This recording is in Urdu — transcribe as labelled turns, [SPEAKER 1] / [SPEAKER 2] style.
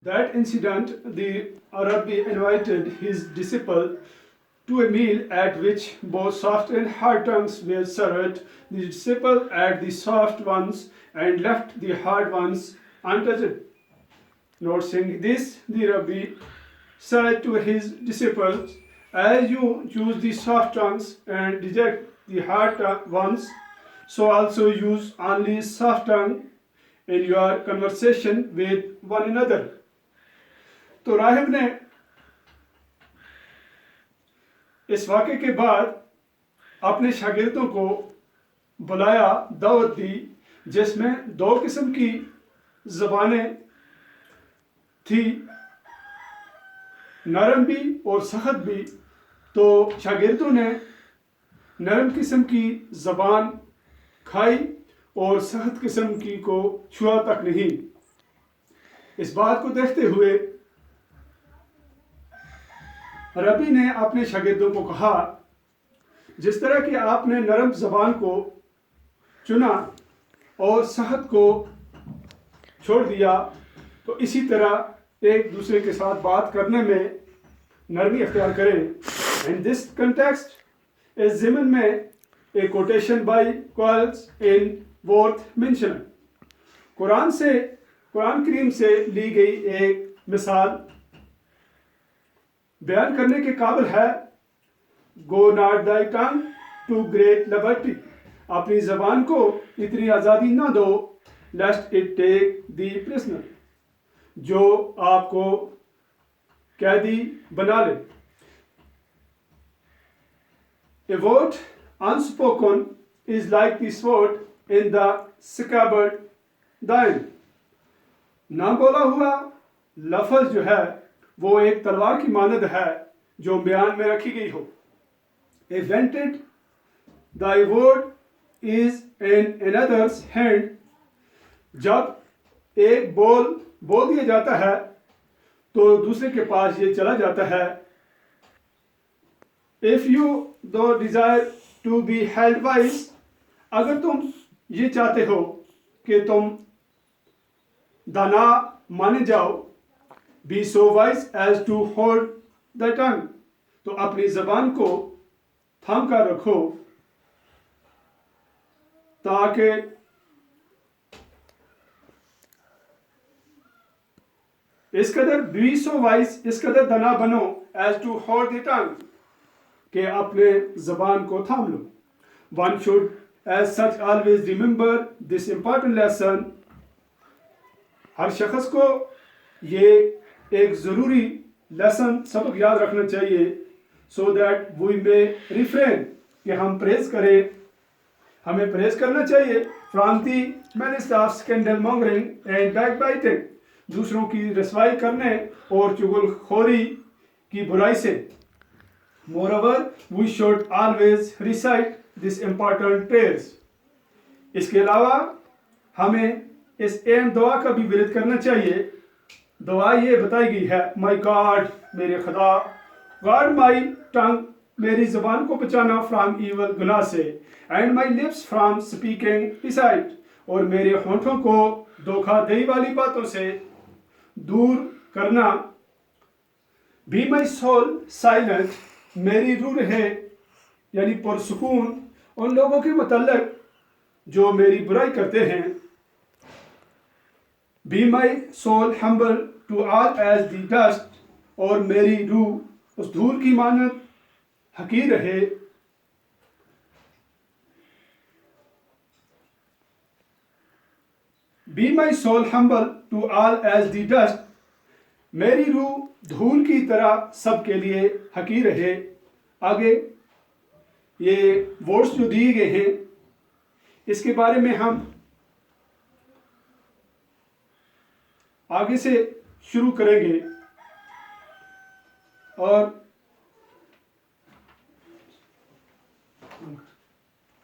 [SPEAKER 1] That incident, the Rabbi invited his disciple to a meal at which both soft and hard tongues were served. The disciple ate the soft ones and left the hard ones untouched. Noticing this, the Rabbi said to his disciples, "As you use the soft tongues and reject the hard ones, so also use only soft tongue in your conversation with one another." تو راہب نے اس واقعے کے بعد اپنے شاگردوں کو بلایا، دعوت دی، جس میں دو قسم کی زبانیں تھی، نرم بھی اور سخت بھی۔ تو شاگردوں نے نرم قسم کی زبان کھائی اور سخت قسم کی کو چھوا تک نہیں۔ اس بات کو دیکھتے ہوئے ربی نے اپنے شاگردوں کو کہا، جس طرح کہ آپ نے نرم زبان کو چنا اور سخت کو چھوڑ دیا، تو اسی طرح ایک دوسرے کے ساتھ بات کرنے میں نرمی اختیار کریں۔ In this context, اس ضمن میں a quotation by Qualls in worth mention، قرآن کریم سے لی گئی ایک مثال بیان کرنے کے قابل ہے۔ Go not thy tongue to great liberty، اپنی زبان کو اتنی آزادی نہ دو lest it take thee prisoner، جو آپ کو قیدی بنا لے۔ A word unspoken is like the sword in the scabbard thine، نہ بولا ہوا لفظ جو ہے وہ ایک تلوار کی مانند ہے جو بیان میں رکھی گئی ہو۔ A vented thy word is in another's hand، جب ایک بول دیا جاتا ہے تو دوسرے کے پاس یہ چلا جاتا ہے۔ If you though desire to be held wise، اگر تم یہ چاہتے ہو کہ تم دانا مانے جاؤ، be so wise as to hold the tongue، تو اپنی زبان کو تھام کر رکھو تاکہ اس قدر be so wise، اس قدر دانا بنو as to hold the tongue، کہ اپنے زبان کو تھام لو۔ One should as such always remember this important lesson، ہر شخص کو یہ ایک ضروری لیسن سبق یاد رکھنا چاہیے، so that we may refrain، کہ ہم پرہیز کریں، ہمیں پرہیز کرنا چاہیے from the menace of scandal mongering and backbiting، دوسروں کی رسوائی کرنے اور چغل خوری کی برائی سے۔ Moreover, we should always recite this important prayers، اس کے علاوہ ہمیں اس اہم دعا کا بھی ورد کرنا چاہیے۔ دعا یہ بتائی گئی ہے، My God، میرے خدا، guard my tongue، میری زبان کو بچانا from evil، گناہ سے، and my lips from speaking deceit، اور میرے ہونٹوں کو دھوکہ دہی والی باتوں سے دور کرنا۔ Be my soul silent، میری روح رہے یعنی پرسکون ان لوگوں کے متعلق جو میری برائی کرتے ہیں۔ Be my soul humble to all as the dust، اور میری روح اس دھول کی مانند حقیر رہے۔ Be my soul humble to all as the dust، میری روح دھول کی طرح سب کے لیے حقیر رہے۔ آگے یہ ورڈز جو دیے گئے ہیں اس کے بارے میں ہم آگے سے شروع کریں گے، اور